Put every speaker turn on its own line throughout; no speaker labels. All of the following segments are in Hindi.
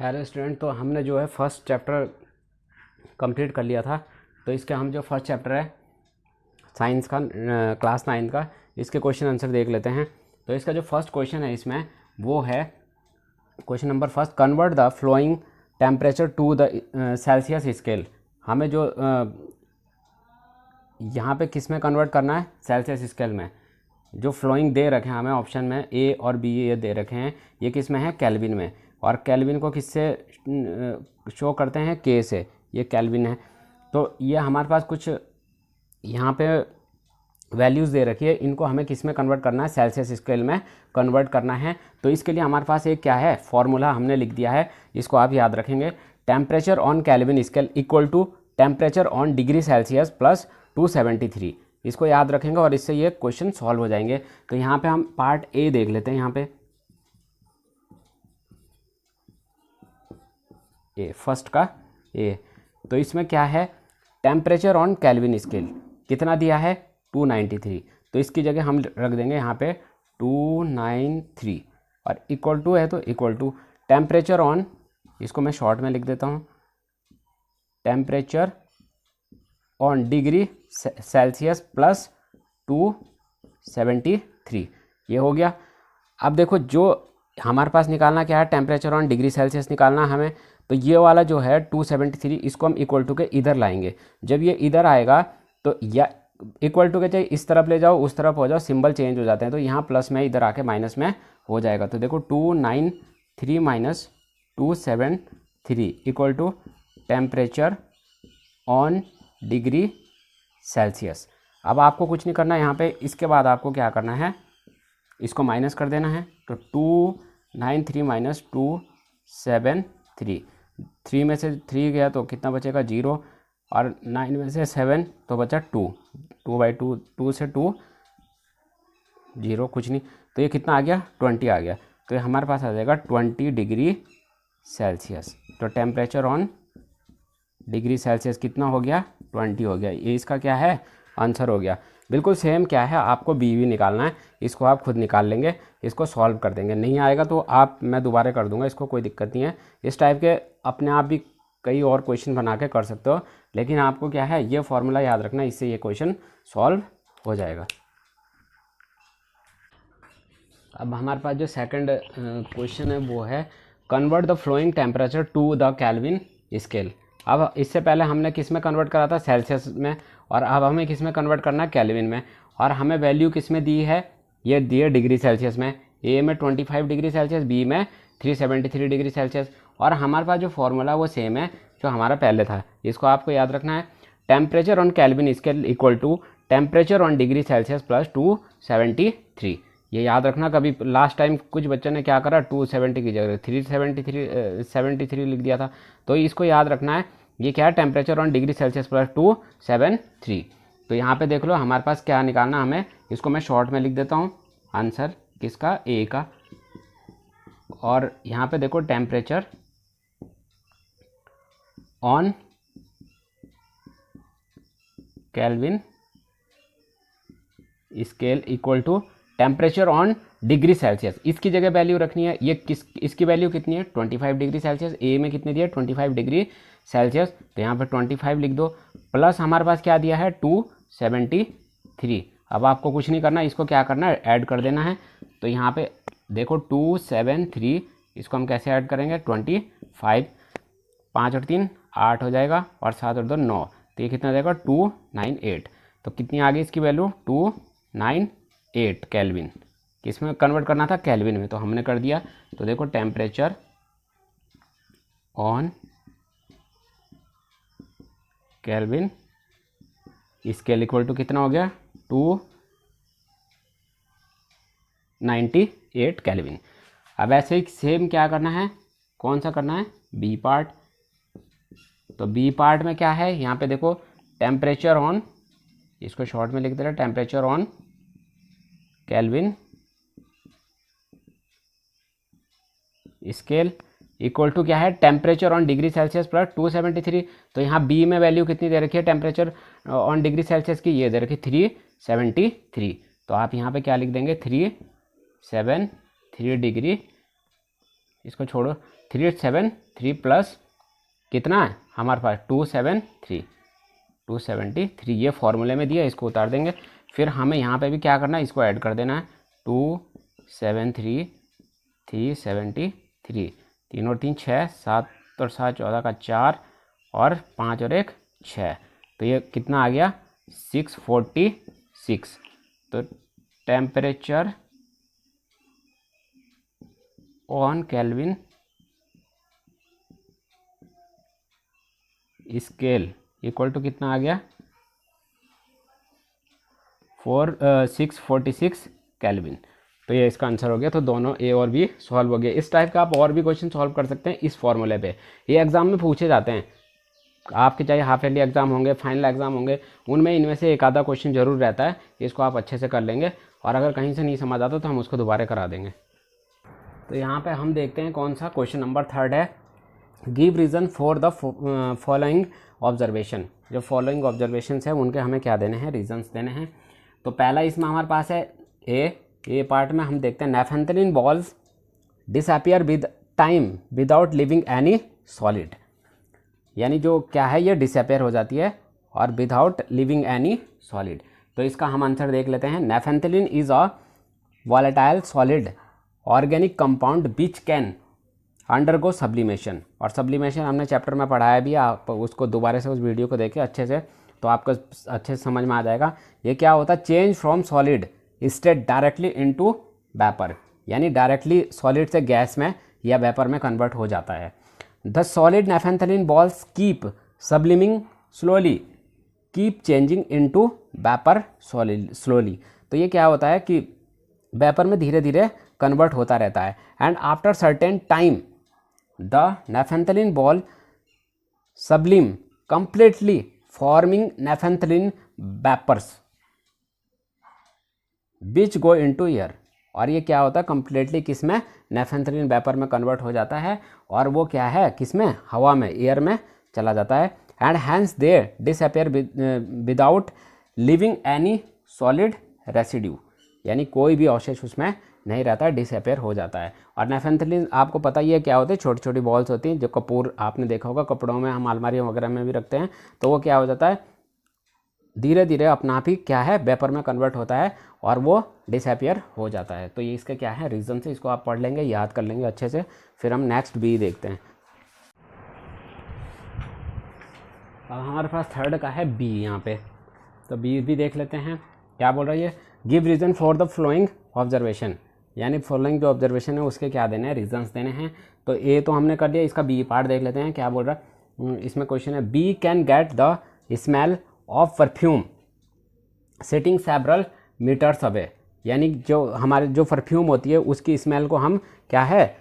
हेलो स्टूडेंट, तो हमने जो है फर्स्ट चैप्टर कंप्लीट कर लिया था। तो इसके हम जो फर्स्ट चैप्टर है साइंस का क्लास 9 का, इसके क्वेश्चन आंसर देख लेते हैं। तो इसका जो फर्स्ट क्वेश्चन है इसमें वो है question number first, convert the following temperature to the Celsius scale. हमें जो यहाँ पे किस में कन्वर्ट करना है, सेल्सियस स्केल में। जो फ्लोइंग दे रखे हैं हमें ऑप्शन में ए और बी ये दे रखे हैं, ये किस में है, केल्विन में। और केल्विन को किससे शो करते हैं, के से, ये केल्विन है। तो ये हमारे पास कुछ यहाँ पे वैल्यूज़ दे रखी है, इनको हमें किस में कन्वर्ट करना है, सेल्सियस स्केल में कन्वर्ट करना है। तो इसके लिए हमारे पास एक क्या है, फॉर्मूला हमने लिख दिया है, इसको आप याद रखेंगे। Temperature on Kelvin scale equal to temperature on degree Celsius plus 273। इसको याद रखेंगे और इससे ये क्वेश्चन सॉल्व हो जाएंगे। तो यहाँ पे हम पार्ट ए देख लेते हैं। यहाँ पे ए, फर्स्ट का ए। तो इसमें क्या है, टेम्परेचर ऑन केल्विन स्केल कितना दिया है, 293। तो इसकी जगह हम रख देंगे यहाँ पे 293 और इक्वल टू है तो इक्वल टू टेम्परेचर ऑन, इसको मैं शॉर्ट में लिख देता हूँ, temperature on degree Celsius plus 273। ये हो गया। अब देखो जो हमारे पास निकालना क्या है, टेम्परेचर ऑन डिग्री सेल्सियस निकालना हमें। तो ये वाला जो है 273, इसको हम इक्वल टू के इधर लाएंगे। जब ये इधर आएगा तो या इक्वल टू के चाहे इस तरफ ले जाओ उस तरफ हो जाओ, सिंबल चेंज हो जाते हैं। तो यहाँ प्लस में इधर आके माइनस में हो जाएगा। तो देखो 293 minus 273 equal to temperature on degree Celsius. अब आपको कुछ नहीं करना है यहाँ पे, इसके बाद आपको क्या करना है, इसको माइनस कर देना है। तो 293 माइनस 273, 3 में से 3 गया तो कितना बचेगा, 0, और 9 में से 7 तो बचा 2, 2/2, 2 से 2 0, कुछ नहीं। तो ये कितना आ गया, 20 आ गया। तो ये हमारे पास आ जाएगा 20 डिग्री सेल्सियस। तो टेम्परेचर ऑन डिग्री सेल्सियस कितना हो गया, 20 हो गया। ये इसका क्या है, आंसर हो गया। बिल्कुल सेम क्या है, आपको बी भी निकालना है, इसको आप खुद निकाल लेंगे, इसको सॉल्व कर देंगे। नहीं आएगा तो आप, मैं दोबारा कर दूंगा, इसको कोई दिक्कत नहीं है। इस टाइप के अपने आप भी कई और क्वेश्चन बना के कर सकते हो, लेकिन आपको क्या है, ये फॉर्मूला याद रखना, इससे ये क्वेश्चन सॉल्व हो जाएगा। अब हमारे पास जो सेकंड क्वेश्चन है वो है, convert the following temperature to the Kelvin scale. अब इससे पहले हमने किस में कन्वर्ट करा था, सेल्सियस में, और अब हमें किस में कन्वर्ट करना है, केल्विन में। और हमें वैल्यू किस में दी है, ये दी है डिग्री सेल्सियस में। ए में 25 डिग्री सेल्सियस, बी में 373 डिग्री सेल्सियस। और हमारे पास जो फॉर्मूला वो सेम है जो हमारा पहले था, इसको आपको याद रखना है। Temperature on Kelvin scale equal to temperature on degree Celsius plus 273। ये याद रखना। कभी लास्ट टाइम कुछ बच्चों ने क्या करा, 270 की जगह 373 लिख दिया था। तो इसको याद रखना है, ये क्या है, temperature on degree Celsius plus 273। तो यहाँ पे देख लो हमारे पास क्या निकालना हमें, इसको मैं शॉर्ट में लिख देता हूँ, आंसर किसका, ए का। और यहाँ पे देखो temperature on Kelvin scale equal to temperature on degree Celsius. इसकी जगह वैल्यू रखनी है, ये इसकी वैल्यू कितनी है, 25 डिग्री सेल्सियस। ए में कितने दिया, 25 डिग्री सेल्सियस। तो यहाँ पे 25 लिख दो, प्लस हमारे पास क्या दिया है, 273। अब आपको कुछ नहीं करना, इसको क्या करना है, ऐड कर देना है। तो यहाँ पे देखो 273, इसको हम कैसे ऐड करेंगे, 25, 5 और 3 8 हो जाएगा, और 7 और 2 9। तो ये कितना हो जाएगा, 298। तो कितनी आ गई इसकी वैल्यू, 298 केल्विन। किस में कन्वर्ट करना था, केल्विन में, तो हमने कर दिया। तो देखो temperature on Kelvin scale equal to कितना हो गया, 298 केल्विन। अब ऐसे ही सेम क्या करना है, कौन सा करना है, बी पार्ट। तो बी पार्ट में क्या है, यहाँ पे देखो टेम्परेचर ऑन, इसको शॉर्ट में लिख दे रहे, temperature on Kelvin scale equal to क्या है, temperature on degree Celsius plus 273। तो यहाँ बी में वैल्यू कितनी दे रखी है, टेम्परेचर ऑन डिग्री सेल्सियस की, ये दे रखी 373। तो आप यहाँ पे क्या लिख देंगे, 373 डिग्री, इसको छोड़ो, 373 प्लस कितना है हमारे पास 273 ये फॉर्मूले में दिया, इसको उतार देंगे। फिर हमें यहाँ पे भी क्या करना है, इसको ऐड कर देना है 273 373 3 और 3 6 7 और 7 14 का 4 और 5 और 1 6, तो ये कितना आ गया 646। तो temperature on Kelvin scale equal to कितना आ गया 646 केल्विन। तो ये इसका आंसर हो गया। तो दोनों ए और बी सॉल्व हो गया। इस टाइप का आप और भी क्वेश्चन सॉल्व कर सकते हैं इस फॉर्मूले पे। ये एग्जाम में पूछे जाते हैं, आपके चाहे हाफ ईयरली एग्जाम होंगे, फाइनल एग्जाम होंगे, उनमें इनमें से एक आधा क्वेश्चन जरूर रहता है। इसको आप अच्छे से कर लेंगे और अगर कहीं से नहीं समझ आता तो हम उसको दोबारा करा देंगे। तो यहाँ पे हम देखते हैं कौन सा क्वेश्चन नंबर 3 है। Give reason for the following observation. जो फॉलोइंग ऑब्जर्वेशन है उनके हमें क्या देने हैं, रीजंस देने हैं। तो पहला इसमें हमारे पास है ए पार्ट में हम देखते हैं naphthalene balls disappear with time without leaving any solid. यानी जो क्या है ये डिसअपियर हो जाती है और विदाउट लिविंग एनी सॉलिड। तो इसका हम आंसर देख लेते हैं। Naphthalene is a volatile solid organic compound which can undergo sublimation. और सब्लिमेशन हमने चैप्टर में पढ़ाया भी, आप उसको दोबारा से उस वीडियो को देखें अच्छे से तो आपको अच्छे से समझ में आ जाएगा। ये क्या होता है, change from solid state directly into vapour, यानी डायरेक्टली सॉलिड से गैस में या वेपर में कन्वर्ट हो जाता है। The solid naphthalene balls keep subliming slowly keep changing into vapour slowly. तो ये क्या होता है कि वेपर में धीरे धीरे कन्वर्ट होता रहता है। And after certain time the naphthalene ball sublime completely forming naphthalene vapours which go into air. और ये क्या होता है, कंप्लीटली किस में, नेफेंथलिन वेपर में कन्वर्ट हो जाता है और वो क्या है किस में, हवा में, एयर में चला जाता है। And hence they disappear without leaving any solid residue, यानी कोई भी अवशेष उसमें नहीं रहता है, डिसअपियर हो जाता है। और नेफेंथलिन आपको पता ही है क्या होते हैं, छोटी छोटी बॉल्स होती हैं जो कपूर आपने देखा होगा कपड़ों में, हम अलमारियों वगैरह में भी रखते हैं। तो वो क्या हो जाता है, धीरे धीरे अपना आप ही क्या है वेपर में कन्वर्ट होता है और वो डिसअपियर हो जाता है। तो ये इसके क्या है रीज़न से, इसको आप पढ़ लेंगे, याद कर लेंगे अच्छे से। फिर हम नेक्स्ट बी देखते हैं। अब हमारे पास 3 का है बी यहाँ पे, तो बी भी देख लेते हैं क्या बोल रही है। Give reason for the flowing observation, यानी फॉलोइंग जो ऑब्जर्वेशन है उसके क्या देने हैं, रीजंस देने हैं। तो ए तो हमने कर दिया, इसका बी पार्ट देख लेते हैं क्या बोल रहा है। इसमें क्वेश्चन है we can get the smell of perfume sitting several metres away, यानी जो हमारे जो परफ्यूम होती है उसकी स्मेल को हम क्या है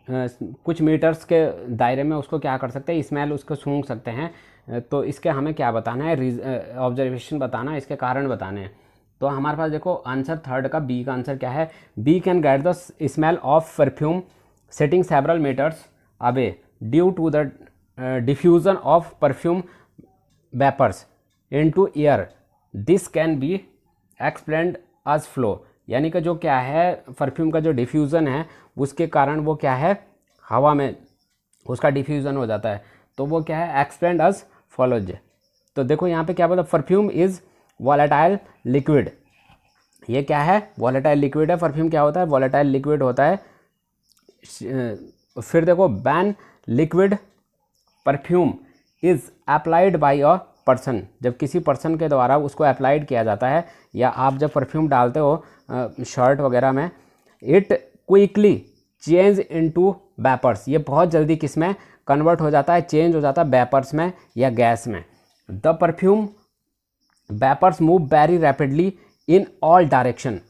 कुछ मीटर्स के दायरे में उसको क्या कर सकते हैं, स्मेल उसको सूंघ सकते हैं। तो इसके हमें क्या बताना है, ऑब्जर्वेशन बताना है, इसके कारण बताने हैं। तो हमारे पास देखो आंसर 3 का बी का आंसर क्या है, we can get the smell of perfume sitting several metres away due to the diffusion of perfume vapours into air, this can be explained as flow. यानी कि जो क्या है परफ्यूम का जो डिफ्यूज़न है उसके कारण वो क्या है हवा में उसका डिफ्यूज़न हो जाता है, तो वो क्या है एक्सप्लेन्ड एज फॉलोज। तो देखो यहाँ पे क्या बोला, परफ्यूम इज़ वॉलेटाइल लिक्विड। ये क्या है, वॉलेटाइल लिक्विड है। परफ्यूम क्या होता है, वॉलेटाइल लिक्विड होता है। फिर देखो ban liquid perfume is applied by a person, जब किसी पर्सन के द्वारा उसको अप्लाइड किया जाता है या आप जब परफ्यूम डालते हो शर्ट वगैरह में, it quickly change into vapours, ये बहुत जल्दी किस में कन्वर्ट हो जाता है, चेंज हो जाता है वेपर्स में या गैस में। The perfume vapours move very rapidly in all direction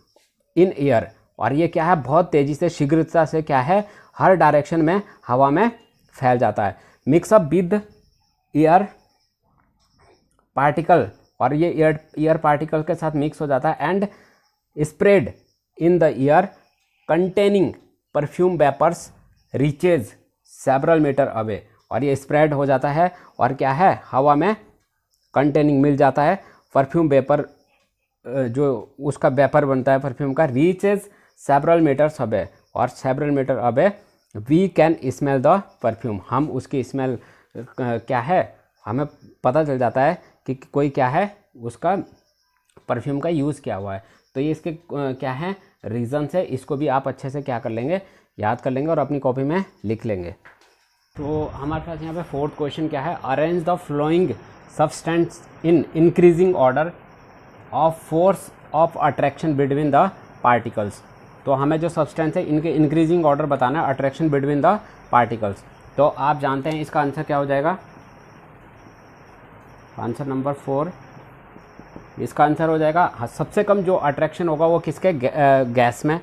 in air, और ये क्या है बहुत तेज़ी से शीघ्रता से क्या है हर डायरेक्शन में हवा में फैल जाता है। मिक्सअप विद एयर पार्टिकल, और ये एयर पार्टिकल के साथ मिक्स हो जाता है। And spread in the air containing perfume vapours reaches several metre away, और ये स्प्रेड हो जाता है और क्या है हवा में कंटेनिंग मिल जाता है परफ्यूम वेपर, जो उसका वेपर बनता है परफ्यूम का, रीचेज सेवरल मीटर्स अवे, और several metre away we can smell the perfume, हम उसकी स्मेल क्या है, हमें पता चल जाता है कि कोई क्या है, उसका परफ्यूम का यूज़ किया हुआ है। तो ये इसके क्या है रीजंस है, इसको भी आप अच्छे से क्या कर लेंगे, याद कर लेंगे और अपनी कॉपी में लिख लेंगे। तो हमारे पास यहाँ पे फोर्थ क्वेश्चन क्या है, arrange the flowing substance in increasing order of force of attraction between the particles. तो हमें जो सब्सटेंस है इनके इंक्रीजिंग ऑर्डर बताना है, अट्रैक्शन बिटवीन द पार्टिकल्स। तो आप जानते हैं इसका आंसर क्या हो जाएगा, आंसर नंबर 4 इसका आंसर हो जाएगा। हाँ, सबसे कम जो अट्रैक्शन होगा वो किसके, गैस में।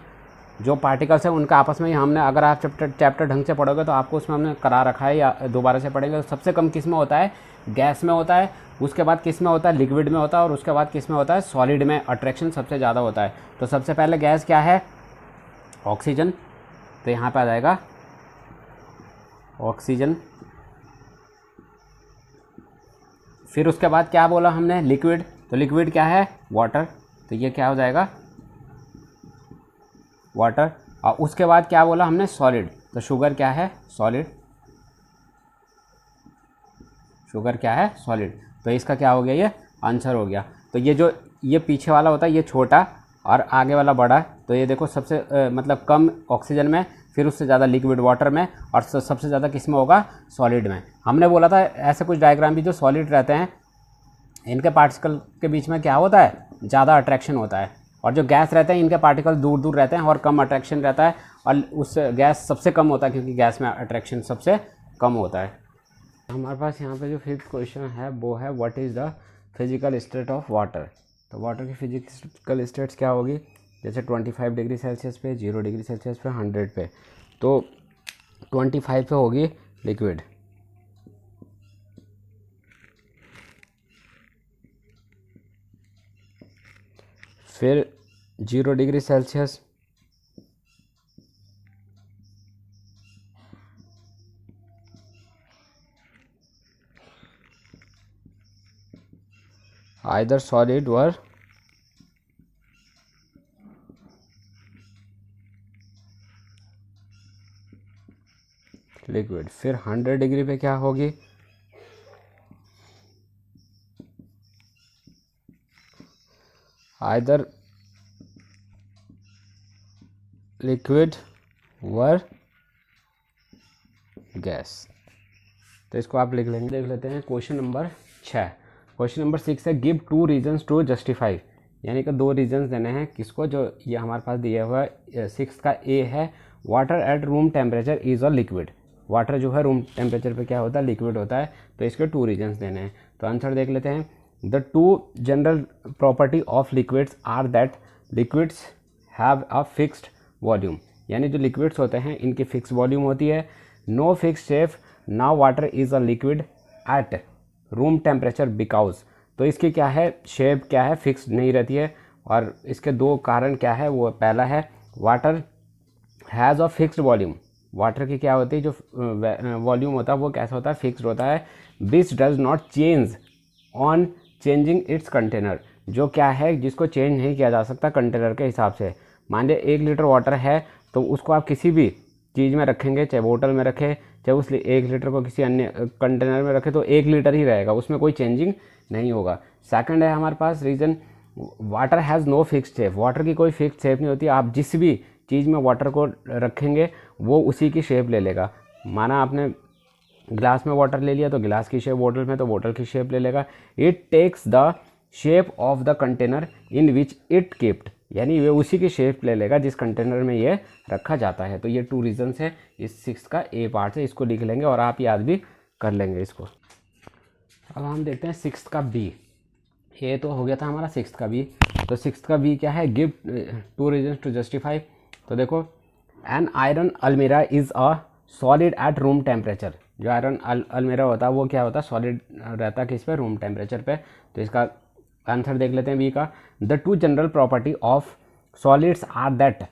जो पार्टिकल्स हैं उनका आपस में ही हमने, अगर आप चैप्टर ढंग से पढ़ोगे तो आपको उसमें हमने करा रखा है, या दोबारा से पढ़ेंगे तो सबसे कम किस में होता है, गैस में होता है। उसके बाद किस में होता है, लिक्विड में होता है। और उसके बाद किस में होता है, सॉलिड में अट्रैक्शन सबसे ज़्यादा होता है। तो सबसे पहले गैस क्या है, ऑक्सीजन। तो यहाँ पे आ जाएगा ऑक्सीजन। फिर उसके बाद क्या बोला हमने, लिक्विड। तो लिक्विड क्या है, वाटर। तो ये क्या हो जाएगा, वाटर। और उसके बाद क्या बोला हमने, सॉलिड। तो शुगर क्या है, सॉलिड। शुगर क्या है, सॉलिड। तो इसका क्या हो गया, ये आंसर हो गया। तो ये जो ये पीछे वाला होता है ये छोटा और आगे वाला बड़ा। तो ये देखो सबसे मतलब कम ऑक्सीजन में, फिर उससे ज़्यादा लिक्विड वाटर में, और सबसे ज़्यादा किस में होगा, सॉलिड में। हमने बोला था ऐसे कुछ डायग्राम भी जो सॉलिड रहते हैं इनके पार्टिकल के बीच में क्या होता है, ज़्यादा अट्रैक्शन होता है। और जो गैस रहते हैं इनके पार्टिकल दूर दूर रहते हैं और कम अट्रैक्शन रहता है। और उस गैस सबसे कम होता है क्योंकि गैस में अट्रैक्शन सबसे कम होता है। हमारे पास यहाँ पे जो फिफ्थ क्वेश्चन है वो है, what is the physical state of water. तो वाटर की फिजिकल स्टेट्स क्या होगी, जैसे 25 डिग्री सेल्सियस पे, 0 डिग्री सेल्सियस पे, 100 पे। तो 25 पे होगी लिक्विड, फिर 0 डिग्री सेल्सियस, आइदर सॉलिड और लिक्विड। फिर 100 डिग्री पे क्या होगी, आइदर लिक्विड वर गैस। तो इसको आप लिख लेंगे। देख लेते हैं क्वेश्चन नंबर 6। क्वेश्चन नंबर 6 है, गिव 2 रीजन्स टू जस्टिफाई। यानी कि 2 रीजन्स देने हैं किसको, जो ये हमारे पास दिया हुआ है 6 का ए है, water at room temperature is a liquid. Water जो है रूम टेम्परेचर पे क्या होता है, लिक्विड होता है। तो इसके 2 रीजन्स देने हैं। तो आंसर देख लेते हैं। The 2 general property of liquids are that liquids have a fixed volume. यानी जो लिक्विड्स होते हैं इनकी फिक्स वॉल्यूम होती है। No fix shape, now water is a liquid at room temperature because. तो इसकी क्या है, शेप क्या है, फिक्स नहीं रहती है। और इसके 2 कारण क्या है, वो पहला है water has a fixed volume. Water की क्या होती है, जो वॉल्यूम होता है वो कैसा होता है, फिक्स्ड होता है। This does not change on changing it's container. जो क्या है, जिसको चेंज नहीं किया जा सकता कंटेनर के हिसाब से। मान लिया 1 लीटर वाटर है तो उसको आप किसी भी चीज़ में रखेंगे, चाहे बोतल में रखें, चाहे उस 1 लीटर को किसी अन्य कंटेनर में रखें, तो 1 लीटर ही रहेगा, उसमें कोई चेंजिंग नहीं होगा। सेकंड है हमारे पास reason, water has no fixed shape. Water की कोई फिक्स्ड शेप नहीं होती। आप जिस भी चीज़ में वाटर को रखेंगे वो उसी की शेप ले लेगा। माना आपने ग्लास में वाटर ले लिया तो गिलास की शेप, बोतल में तो बोतल की शेप ले लेगा। It takes the shape of the container in which it keeped. यानी वे उसी की शेप ले लेगा जिस कंटेनर में ये रखा जाता है। तो ये 2 रीजन्स है इस 6 का ए पार्ट है। इसको लिख लेंगे और आप याद भी कर लेंगे इसको। अब हम देखते हैं 6 का बी। ए तो हो गया था हमारा, 6 का बी। तो 6 का बी क्या है, गिव 2 रीजन्स टू जस्टिफाई। तो देखो, एन आयरन अलमीरा is a solid at room temperature. जो आयरन अलमीरा होता है वो क्या होता है, सॉलिड रहता है किस पे, रूम टेम्परेचर पे। तो इसका आंसर देख लेते हैं बी का। The 2 general property of solids are that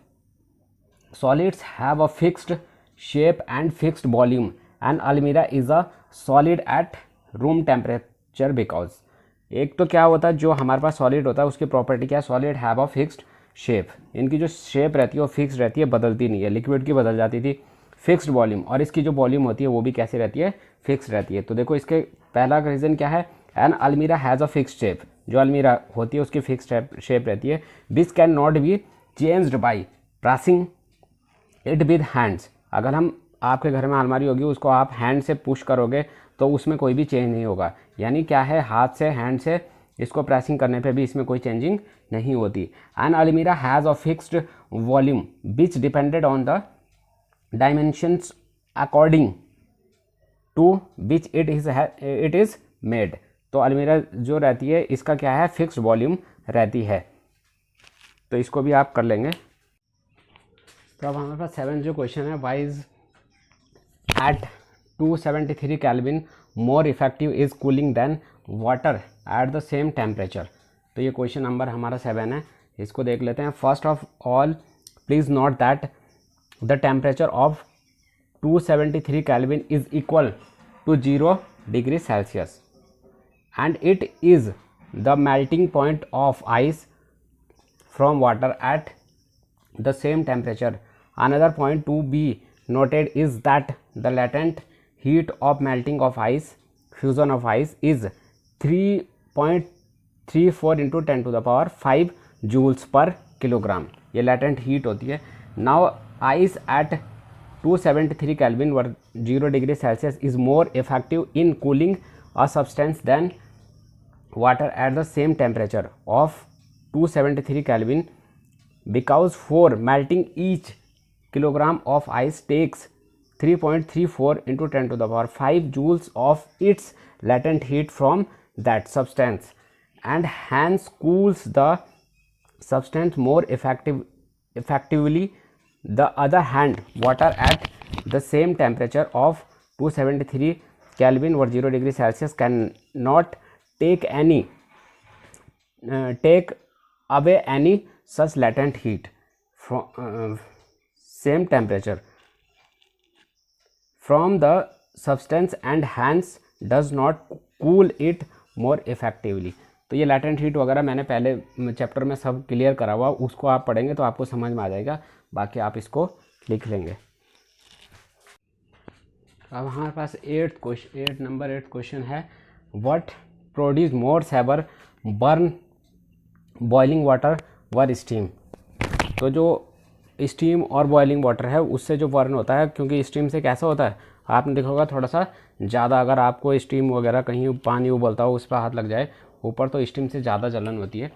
solids have a fixed shape and fixed volume and अलमीरा is a solid at room temperature because. एक तो क्या होता है, जो हमारे पास सॉलिड होता है उसकी प्रॉपर्टी क्या है, solid have a fixed shape. इनकी जो शेप रहती है वो फिक्स रहती है, बदलती नहीं है। लिक्विड की बदल जाती थी, फिक्स्ड वॉल्यूम, और इसकी जो वॉल्यूम होती है वो भी कैसी रहती है, फिक्स रहती है। तो देखो इसके पहला रीज़न क्या है, एन अलमीरा हैज़ अ फिक्स्ड शेप, जो अलमीरा होती है उसकी फिक्स्ड शेप रहती है। This can not be changed by pressing it with hands. अगर हम आपके घर में अलमारी होगी, उसको आप हैंड से पुश करोगे तो उसमें कोई भी चेंज नहीं होगा। यानी क्या है, हाथ से हैंड से इसको प्रेसिंग करने पे भी इसमें कोई चेंजिंग नहीं होती। एन अलमीरा has a fixed volume which depended on the dimensions according to which it is made. तो अलमीरा जो रहती है इसका क्या है, फिक्स्ड वॉल्यूम रहती है। तो इसको भी आप कर लेंगे। तो अब हमारे पास 7 जो क्वेश्चन है, why is at 273 Kelvin more effective is cooling than water at the same temperature. तो ये क्वेश्चन नंबर हमारा 7 है, इसको देख लेते हैं। First of all please note that the temperature of 273 Kelvin is equal to 0 degree Celsius and it is the melting point of ice from water at the same temperature. Another point to be noted is that the latent heat of melting of ice, fusion of ice, is 3.34 into 10 to the power 5 joules per kilogram. ये latent heat होती है। Now ice at 273 Kelvin or 0 degree Celsius is more effective in cooling a substance than water at the same temperature of 273 Kelvin because for melting each kilogram of ice takes 3.34 into 10 to the power 5 joules of its latent heat from that substance and hence cools the substance more effectively. The other hand, water at the same temperature of 273 Kelvin or 0 degree Celsius cannot take away any such latent heat from same temperature from the substance and hence does not cool it more effectively. तो ये latent heat वगैरह मैंने पहले चैप्टर में सब क्लियर करा हुआ, उसको आप पढ़ेंगे तो आपको समझ में आ जाएगा, बाकी आप इसको लिख लेंगे। अब हमारे पास 8 क्वेश्चन है, what produce more severe burn boiling water or steam. तो जो स्टीम और बॉइलिंग वाटर है उससे जो बर्न होता है, क्योंकि स्टीम से कैसा होता है, आपने देखा होगा थोड़ा सा ज़्यादा, अगर आपको स्टीम वगैरह कहीं पानी उबलता हो उस पर हाथ लग जाए ऊपर तो स्टीम से ज़्यादा जलन होती है।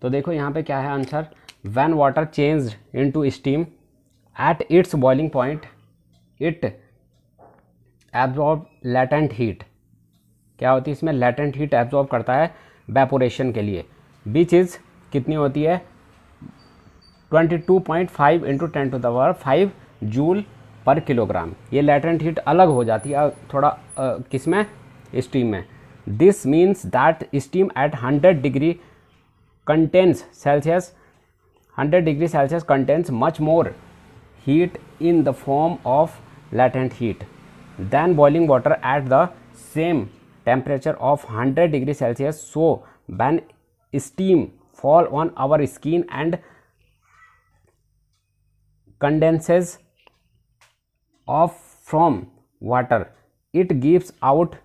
तो देखो यहाँ पे क्या है answer, when water changed into steam at its boiling point it absorb latent heat. क्या होती है इसमें, लेटेंट हीट एब्जॉर्ब करता है वेपोरेशन के लिए, विच इज़ कितनी होती है 22.5 into 10 to the power 5 joule per kilogram. ये लेटेंट हीट अलग हो जाती है थोड़ा किसमें, स्टीम में। This means that steam at 100 degree Celsius contains much more heat in the form of latent heat than boiling water at the same temperature of 100 degree Celsius. So when steam fall on our skin and condenses off from water, it gives out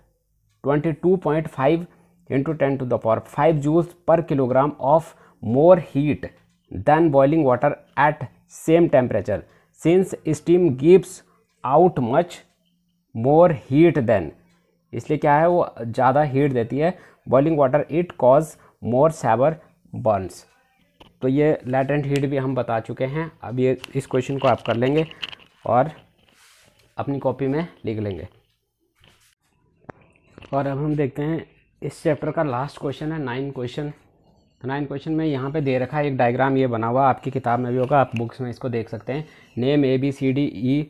22.5 into 10 to the power 5 joules per kilogram of more heat than boiling water at same temperature. Since steam gives out much more heat than, इसलिए क्या है वो ज़्यादा हीट देती है, boiling water it cause more severe burns. तो ये लेटेंट हीट भी हम बता चुके हैं। अब ये इस क्वेश्चन को आप कर लेंगे और अपनी कॉपी में लिख लेंगे। और अब हम देखते हैं इस चैप्टर का लास्ट क्वेश्चन है 9 क्वेश्चन। तो 9 क्वेश्चन में यहाँ पे दे रखा है एक डायग्राम, ये बना हुआ आपकी किताब में भी होगा, आप बुक्स में इसको देख सकते हैं। Name ABCDE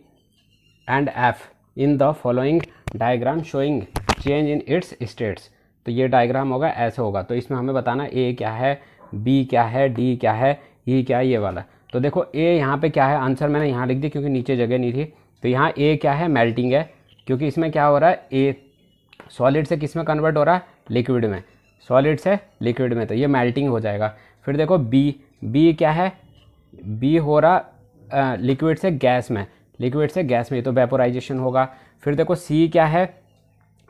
and F in the following diagram showing change in its states. तो ये डायग्राम होगा, ऐसे होगा। तो इसमें हमें बताना A क्या है, B क्या है, D क्या है, E क्या है, ये वाला। तो देखो A यहाँ पे क्या है, आंसर मैंने यहाँ लिख दी क्योंकि नीचे जगह नहीं थी। तो यहाँ A क्या है, मेल्टिंग है, क्योंकि इसमें क्या हो रहा है, A सॉलिड से किस में कन्वर्ट हो रहा है, लिक्विड में, सॉलिड से लिक्विड में, तो ये मेल्टिंग हो जाएगा। फिर देखो B क्या है, B हो रहा लिक्विड से गैस में, लिक्विड से गैस में, तो वेपोराइजेशन होगा। फिर देखो सी क्या है,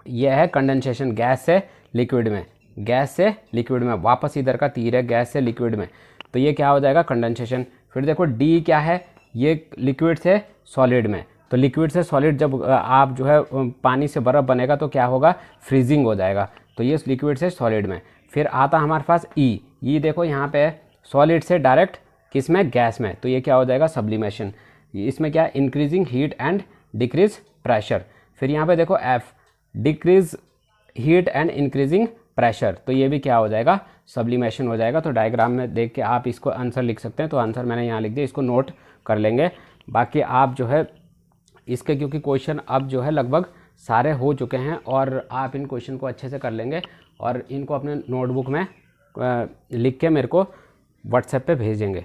यह है कंडेंसेशन, गैस से लिक्विड में, गैस से लिक्विड में, वापस इधर का तीर है गैस से लिक्विड में, तो ये क्या हो जाएगा कंडेंसेशन। फिर देखो डी क्या है, ये लिक्विड से सॉलिड में, तो लिक्विड से सॉलिड जब आप जो है पानी से बर्फ़ बनेगा तो क्या होगा, फ्रीजिंग हो जाएगा, तो ये लिक्विड से सॉलिड में। फिर आता हमारे पास ई देखो यहाँ पे सॉलिड से डायरेक्ट किस में, गैस में, तो ये क्या हो जाएगा सब्लिमेशन। इसमें क्या, increasing heat and decrease pressure. फिर यहाँ पे देखो F, decrease heat and increasing pressure, तो ये भी क्या हो जाएगा, सब्लिमेशन हो जाएगा। तो डायग्राम में देख के आप इसको आंसर लिख सकते हैं, तो आंसर मैंने यहाँ लिख दिया, इसको नोट कर लेंगे। बाकी आप जो है इसके, क्योंकि क्वेश्चन अब जो है लगभग सारे हो चुके हैं और आप इन क्वेश्चन को अच्छे से कर लेंगे और इनको अपने नोटबुक में लिख के मेरे को व्हाट्सएप पे भेजेंगे।